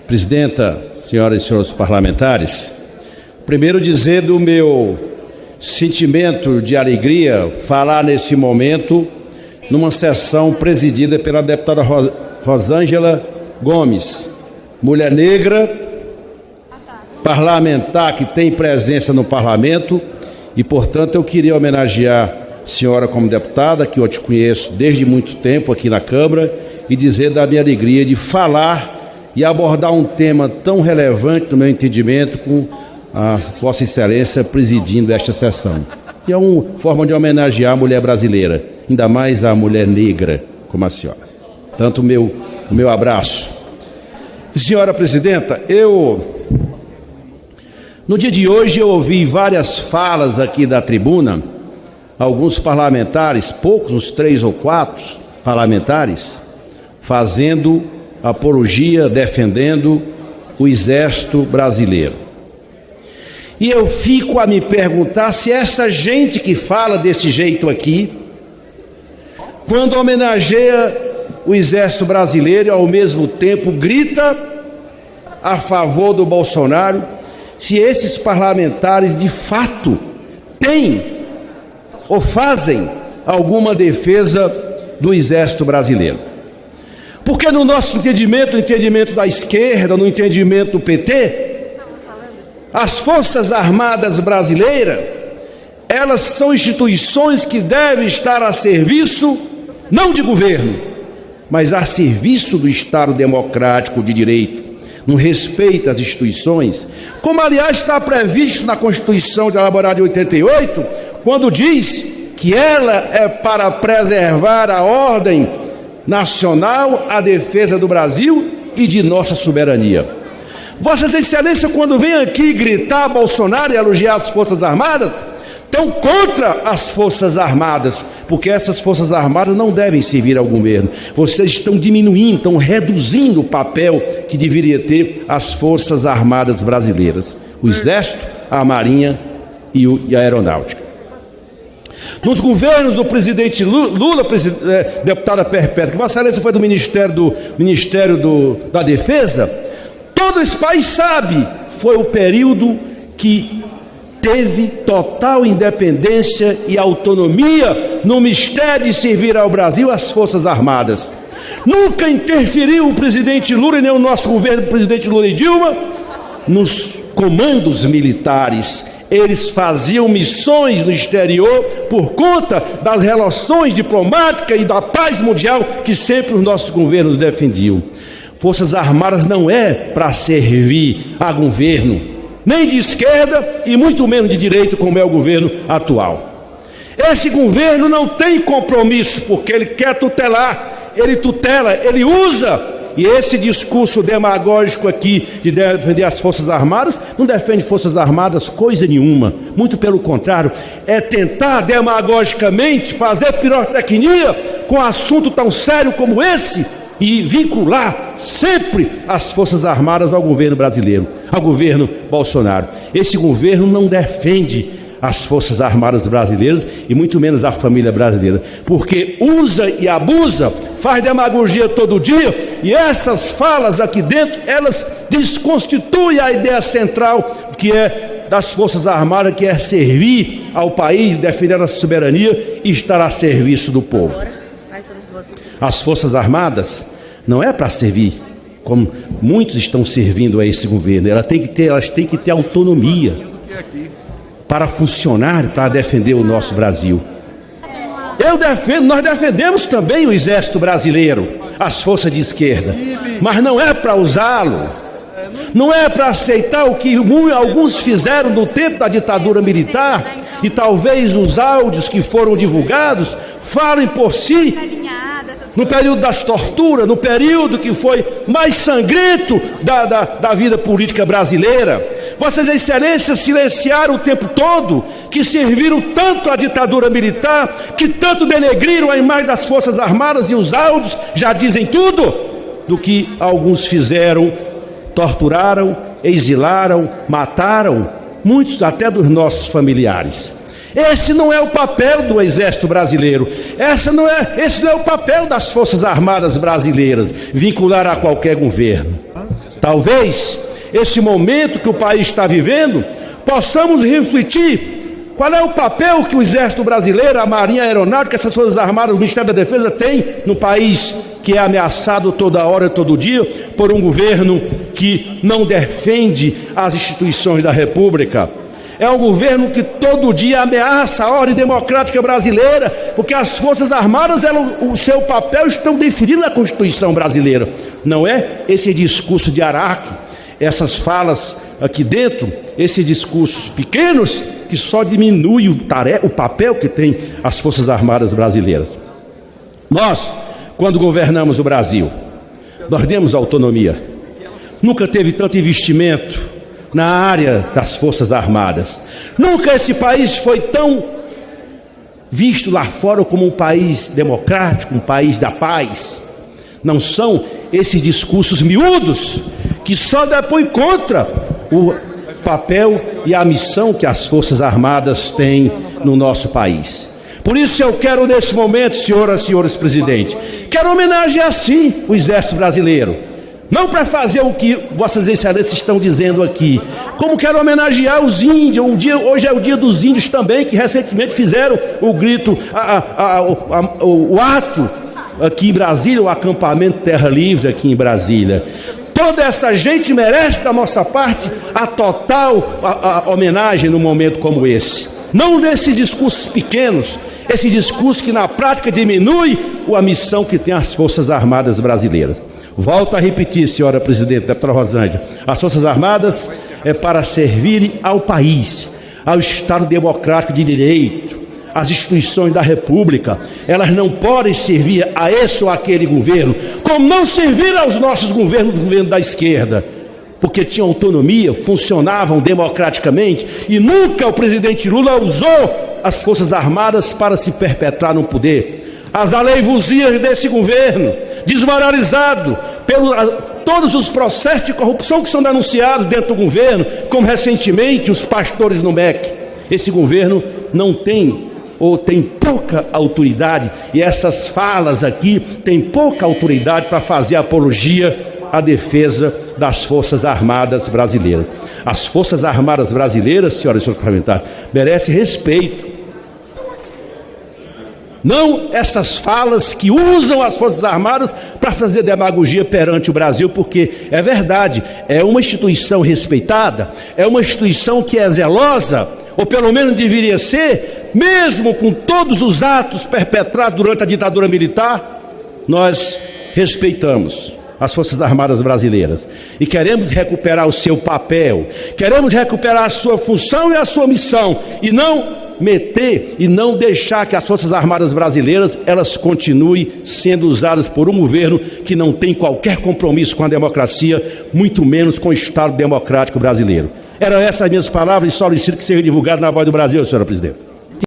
Presidenta, senhoras e senhores parlamentares, primeiro dizer do meu sentimento de alegria falar nesse momento numa sessão presidida pela deputada Rosângela Gomes, mulher negra, parlamentar que tem presença no parlamento e, portanto, eu queria homenagear a senhora como deputada, que eu te conheço desde muito tempo aqui na Câmara, e dizer da minha alegria de falar e abordar um tema tão relevante, no meu entendimento, com a Vossa Excelência presidindo esta sessão. E é uma forma de homenagear a mulher brasileira, ainda mais a mulher negra como a senhora. Tanto o meu abraço. Senhora Presidenta, no dia de hoje eu ouvi várias falas aqui da tribuna, alguns parlamentares, poucos, uns 3 ou 4 parlamentares, fazendo apologia, defendendo o Exército Brasileiro. E eu fico a me perguntar se essa gente que fala desse jeito aqui, quando homenageia o Exército Brasileiro e ao mesmo tempo grita a favor do Bolsonaro, se esses parlamentares de fato têm ou fazem alguma defesa do Exército Brasileiro. Porque no nosso entendimento, no entendimento da esquerda, no entendimento do PT, as Forças Armadas Brasileiras, elas são instituições que devem estar a serviço, não de governo, mas a serviço do Estado democrático de direito, no respeito às instituições, como aliás está previsto na Constituição elaborada em 88, quando diz que ela é para preservar a ordem nacional, a defesa do Brasil e de nossa soberania. Vossas Excelências, quando vem aqui gritar Bolsonaro e elogiar as Forças Armadas, estão contra as Forças Armadas, porque essas Forças Armadas não devem servir ao governo. Vocês estão diminuindo, estão reduzindo o papel que deveria ter as Forças Armadas brasileiras, o Exército, a Marinha e a Aeronáutica. Nos governos do presidente Lula, deputada Perpétua, que Vossa Excelência foi do Ministério da Defesa, todo esse país sabe, foi o período que teve total independência e autonomia no mistério de servir ao Brasil as Forças Armadas. Nunca interferiu o presidente Lula e nem o nosso governo, o presidente Lula e Dilma, nos comandos militares. Eles faziam missões no exterior por conta das relações diplomáticas e da paz mundial que sempre os nossos governos defendiam. Forças Armadas não é para servir a governo, nem de esquerda e muito menos de direita, como é o governo atual. Esse governo não tem compromisso, porque ele quer tutelar, ele tutela, ele usa. E esse discurso demagógico aqui de defender as Forças Armadas, não defende Forças Armadas coisa nenhuma, muito pelo contrário, é tentar demagogicamente fazer pirotecnia com um assunto tão sério como esse e vincular sempre as Forças Armadas ao governo brasileiro, ao governo Bolsonaro. Esse governo não defende as Forças Armadas brasileiras e muito menos a família brasileira, porque usa e abusa, faz demagogia todo dia, e essas falas aqui dentro, elas desconstituem a ideia central que é das Forças Armadas, que é servir ao país, defender a suberania e estar a serviço do povo. As Forças Armadas não é para servir como muitos estão servindo a esse governo, elas têm que ter autonomia para funcionar, para defender o nosso Brasil. Nós defendemos também o Exército Brasileiro, as forças de esquerda, mas não é para usá-lo, não é para aceitar o que alguns fizeram no tempo da ditadura militar, e talvez os áudios que foram divulgados falem por si. No período das torturas, no período que foi mais sangrento da vida política brasileira, Vossas Excelências silenciaram o tempo todo, que serviram tanto à ditadura militar, que tanto denegriram a imagem das Forças Armadas, e os áudios já dizem tudo do que alguns fizeram, torturaram, exilaram, mataram, muitos até dos nossos familiares. Esse não é o papel do Exército Brasileiro, esse não é o papel das Forças Armadas brasileiras, vincular a qualquer governo. Talvez esse momento que o país está vivendo, possamos refletir qual é o papel que o Exército Brasileiro, a Marinha Aeronáutica, essas Forças Armadas, o Ministério da Defesa tem no país que é ameaçado toda hora, todo dia, por um governo que não defende as instituições da República. É um governo que todo dia ameaça a ordem democrática brasileira, porque as Forças Armadas, o seu papel estão definido na Constituição brasileira. Não é esse discurso de Araque, essas falas aqui dentro, esses discursos pequenos, que só diminui o papel que tem as Forças Armadas brasileiras. Nós, quando governamos o Brasil, nós demos autonomia. Nunca teve tanto investimento na área das Forças Armadas. Nunca esse país foi tão visto lá fora como um país democrático, um país da paz. Não são esses discursos miúdos que só depõem contra o papel e a missão que as Forças Armadas têm no nosso país. Por isso eu quero nesse momento, senhoras e senhores presidentes, quero homenagear sim o Exército Brasileiro. Não para fazer o que vossas excelências estão dizendo aqui, como quero homenagear os índios. Hoje é o dia dos índios também, que recentemente fizeram o grito, o ato aqui em Brasília, o acampamento Terra Livre aqui em Brasília. Toda essa gente merece da nossa parte a total homenagem num momento como esse. Não nesses discursos pequenos, esse discurso que na prática diminui a missão que tem as Forças Armadas brasileiras. Volto a repetir, senhora presidente, deputada Rosângela, as Forças Armadas é para servirem ao país, ao Estado democrático de direito, às instituições da República. Elas não podem servir a esse ou aquele governo, como não serviram aos nossos governos, do governo da esquerda, porque tinham autonomia, funcionavam democraticamente, e nunca o presidente Lula usou as Forças Armadas para se perpetrar no poder. As aleivuzias desse governo, desmoralizado todos os processos de corrupção que são denunciados dentro do governo, como recentemente os pastores no MEC. Esse governo não tem, ou tem pouca autoridade, e essas falas aqui têm pouca autoridade para fazer apologia à defesa das Forças Armadas brasileiras. As Forças Armadas brasileiras, senhoras e senhores parlamentares, merecem respeito. Não essas falas que usam as Forças Armadas para fazer demagogia perante o Brasil, porque é verdade, é uma instituição respeitada, é uma instituição que é zelosa, ou pelo menos deveria ser, mesmo com todos os atos perpetrados durante a ditadura militar. Nós respeitamos as Forças Armadas brasileiras e queremos recuperar o seu papel, queremos recuperar a sua função e a sua missão, e não meter e não deixar que as Forças Armadas brasileiras elas continuem sendo usadas por um governo que não tem qualquer compromisso com a democracia, muito menos com o Estado democrático brasileiro. Eram essas minhas palavras e solicito que seja divulgado na Voz do Brasil, senhora presidente.